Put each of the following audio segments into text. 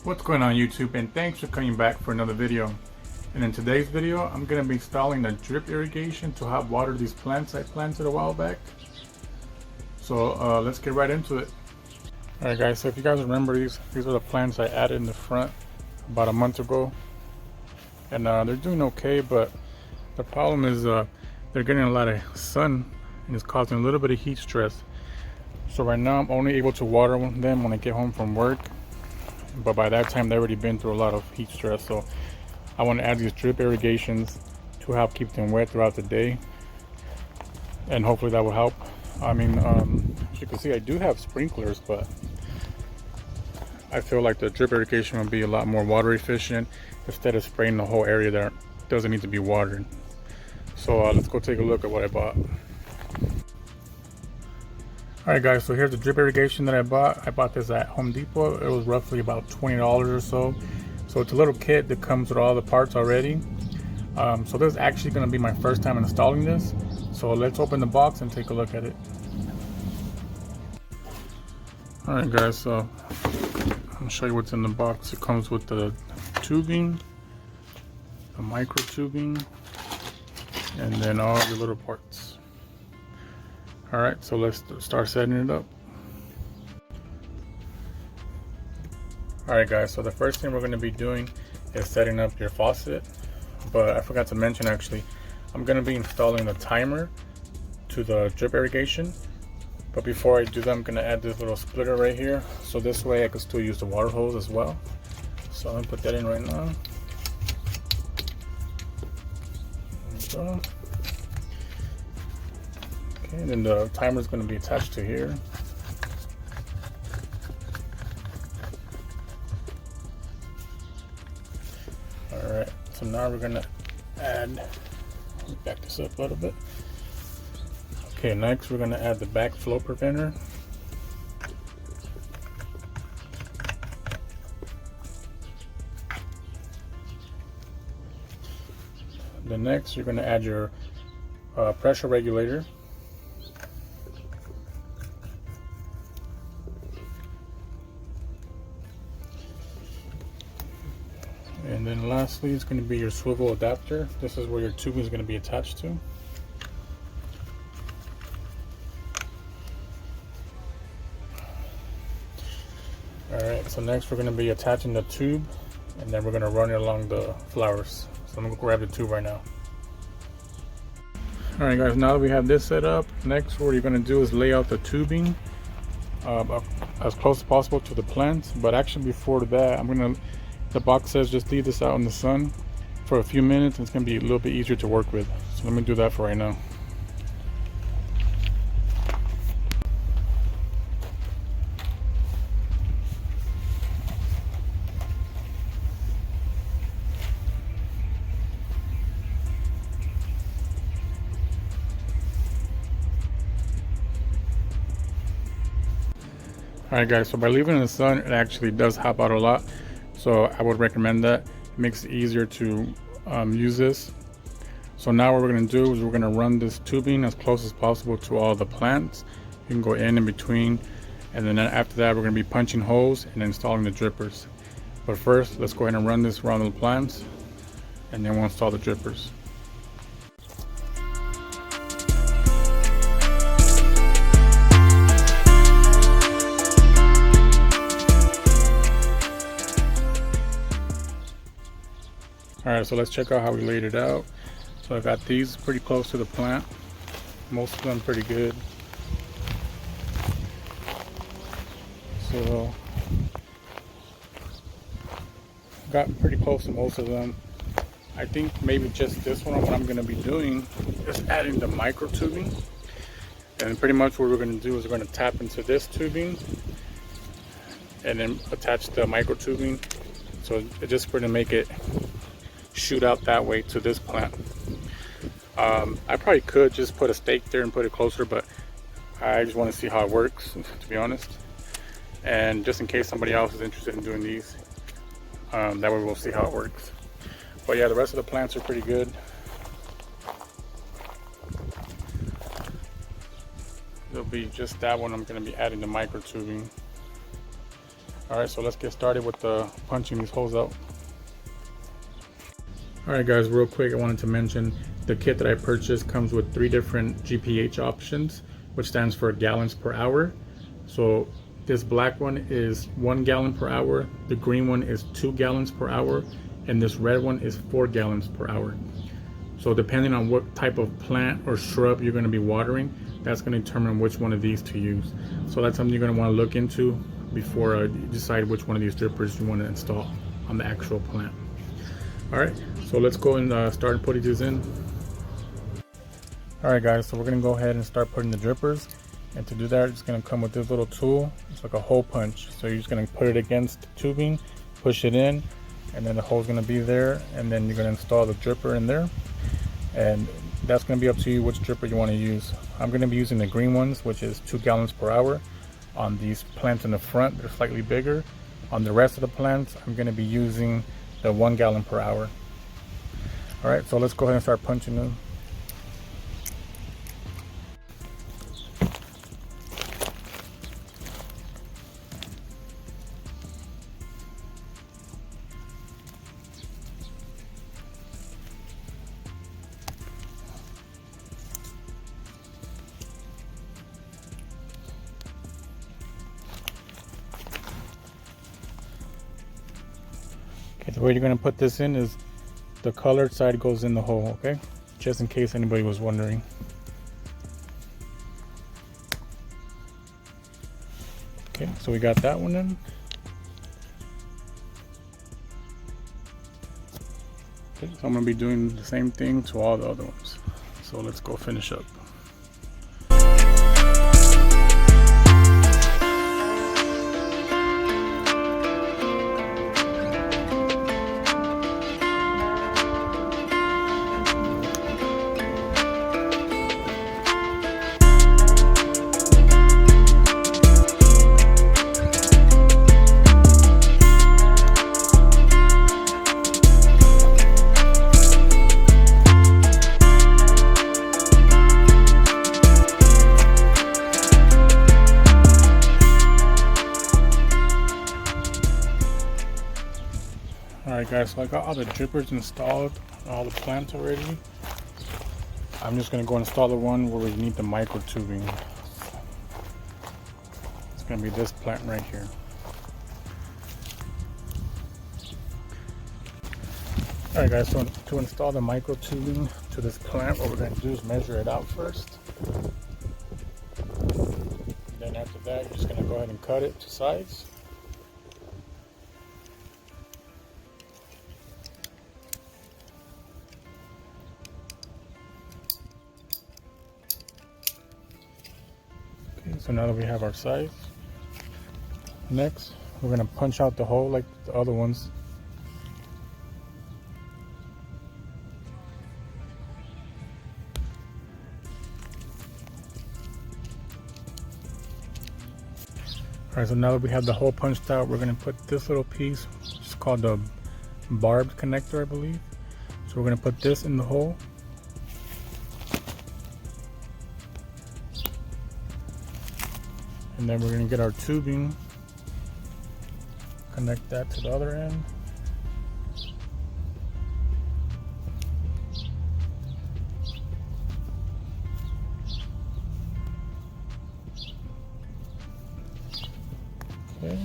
What's going on YouTube, and thanks for coming back for another video. And in today's video I'm going to be installing the drip irrigation to help water these plants I planted a while back. So let's get right into it. Alright guys, so if you guys remember, these are the plants I added in the front about a month ago, and they're doing okay, but the problem is they're getting a lot of sun and it's causing a little bit of heat stress. So right now I'm only able to water them when I get home from work, but by that time they've already been through a lot of heat stress. So I want to add these drip irrigations to help keep them wet throughout the day, and hopefully that will help. I mean, as you can see, I do have sprinklers, but I feel like the drip irrigation will be a lot more water efficient instead of spraying the whole area that doesn't need to be watered. So let's go take a look at what I bought. Alright guys, so here's the drip irrigation that I bought. I bought this at Home Depot. It was roughly about $20 or so. So it's a little kit that comes with all the parts already. So this is actually going to be my first time installing this. So let's open the box and take a look at it. Alright guys, so I'll show you what's in the box. It comes with the tubing, the micro tubing, and then all the little parts. Alright, so let's start setting it up. Alright guys, so the first thing we're going to be doing is setting up your faucet. But I forgot to mention, actually, I'm going to be installing the timer to the drip irrigation. But before I do that, I'm going to add this little splitter right here, so this way I can still use the water hose as well. So I'm going to put that in right now. There we go. Okay, and then the timer is going to be attached to here. Alright, so now we're going to add, let me back this up a little bit. Okay, next we're going to add the backflow preventer. Then next you're going to add your pressure regulator. And then lastly, it's going to be your swivel adapter. This is where your tubing is going to be attached to. Alright, so next we're going to be attaching the tube, and then we're going to run it along the flowers. So I'm going to grab the tube right now. Alright guys, now that we have this set up, next what you're going to do is lay out the tubing as close as possible to the plants. But actually before that, the box says just leave this out in the sun for a few minutes, and it's going to be a little bit easier to work with. So let me do that for right now. Alright guys, so by leaving it in the sun, it actually does help out a lot. So I would recommend that. It makes it easier to use this. So now what we're going to do is we're going to run this tubing as close as possible to all the plants. You can go in between, and then after that we're going to be punching holes and installing the drippers. But first, let's go ahead and run this around the plants, and then we'll install the drippers. Alright, so let's check out how we laid it out. So I got these pretty close to the plant. Most of them pretty good. So got pretty close to most of them. I think maybe just this one, what I'm going to be doing is adding the micro tubing. And pretty much what we're going to do is we're going to tap into this tubing and then attach the micro tubing. So it's just going to make it shoot out that way to this plant. I probably could just put a stake there and put it closer, but I just want to see how it works, to be honest, and just in case somebody else is interested in doing these, that way we'll see how it works. But yeah, the rest of the plants are pretty good. It'll be just that one I'm going to be adding the micro tubing. Alright, so let's get started with punching these holes out. Alright guys, real quick, I wanted to mention the kit that I purchased comes with 3 different GPH options, which stands for gallons per hour. So this black one is 1 gallon per hour, the green one is 2 gallons per hour, and this red one is 4 gallons per hour. So depending on what type of plant or shrub you're going to be watering, that's going to determine which one of these to use. So that's something you're going to want to look into before you decide which one of these drippers you want to install on the actual plant. Alright, so let's go and start putting these in. Alright guys, so we're going to go ahead and start putting the drippers. And to do that, it's going to come with this little tool. It's like a hole punch. So you're just going to put it against the tubing, push it in, and then the hole's going to be there. And then you're going to install the dripper in there. And that's going to be up to you which dripper you want to use. I'm going to be using the green ones, which is 2 gallons per hour. On these plants in the front, they're slightly bigger. On the rest of the plants, I'm going to be using the 1 gallon per hour. Alright, so let's go ahead and start punching them. The way you're going to put this in is the colored side goes in the hole, okay? Just in case anybody was wondering. Okay, so we got that one in. Okay, so I'm going to be doing the same thing to all the other ones. So let's go finish up. Alright guys, so I got all the drippers installed, all the plants already. I'm just going to go install the one where we need the micro tubing. It's going to be this plant right here. Alright guys, so to install the micro tubing to this plant, what we're going to do is measure it out first. And then after that, you're just going to go ahead and cut it to size. So now that we have our size, next we're going to punch out the hole like the other ones. Alright, so now that we have the hole punched out, we're going to put this little piece, which is called the barbed connector, I believe. So we're going to put this in the hole. And then we're going to get our tubing, connect that to the other end. Okay.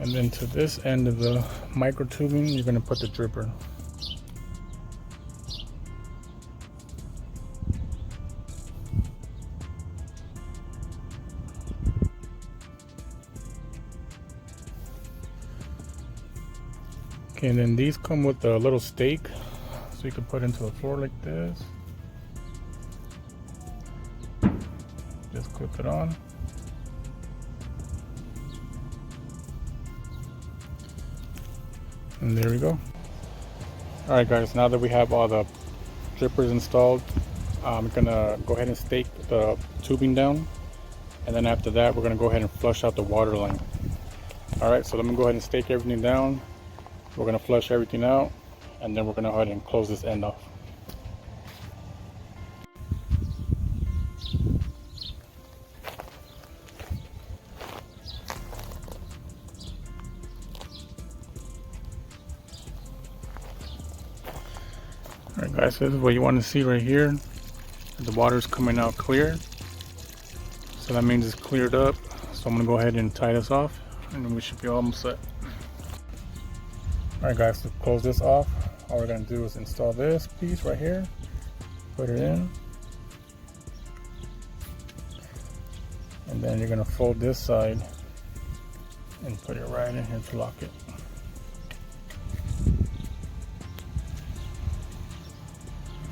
And then to this end of the micro tubing, you're going to put the dripper. Okay, and then these come with a little stake, so you can put into the floor like this. Just clip it on. And there we go. Alright guys, now that we have all the drippers installed, I'm gonna go ahead and stake the tubing down, and then after that we're gonna go ahead and flush out the water line. Alright, so let me go ahead and stake everything down. We're going to flush everything out, and then we're going to go ahead and close this end off. Alright guys, this is what you want to see right here. The water is coming out clear. So that means it's cleared up. So I'm going to go ahead and tie this off, and then we should be almost set. Alright guys, to close this off, all we're going to do is install this piece right here. Put it in. And then you're going to fold this side and put it right in here to lock it.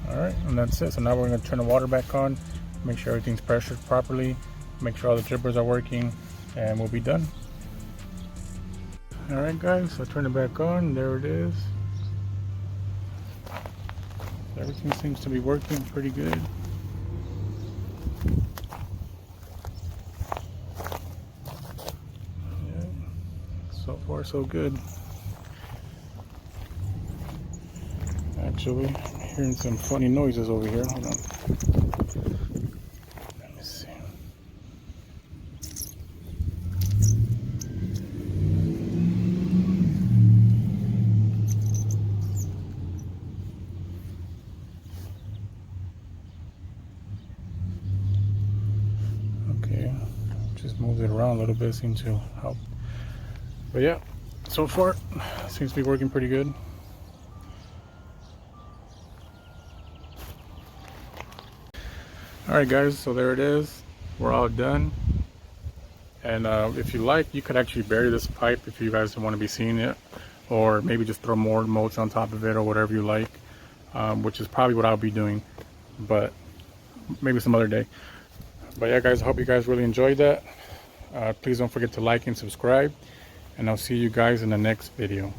Alright, and that's it. So now we're going to turn the water back on, make sure everything's pressured properly, make sure all the drippers are working, and we'll be done. Alright guys, so turn it back on. There it is. Everything seems to be working pretty good. Yeah, so far so good. Actually, I'm hearing some funny noises over here. Hold on. Let me see. Okay, just moved it around a little bit, seems to help. But yeah, so far seems to be working pretty good. Alright guys, so there it is. We're all done. And if you like, you could actually bury this pipe if you guys don't want to be seeing it, or maybe just throw more mulch on top of it or whatever you like, which is probably what I'll be doing, but maybe some other day. But yeah guys, I hope you guys really enjoyed that. Please don't forget to like and subscribe, and I'll see you guys in the next video.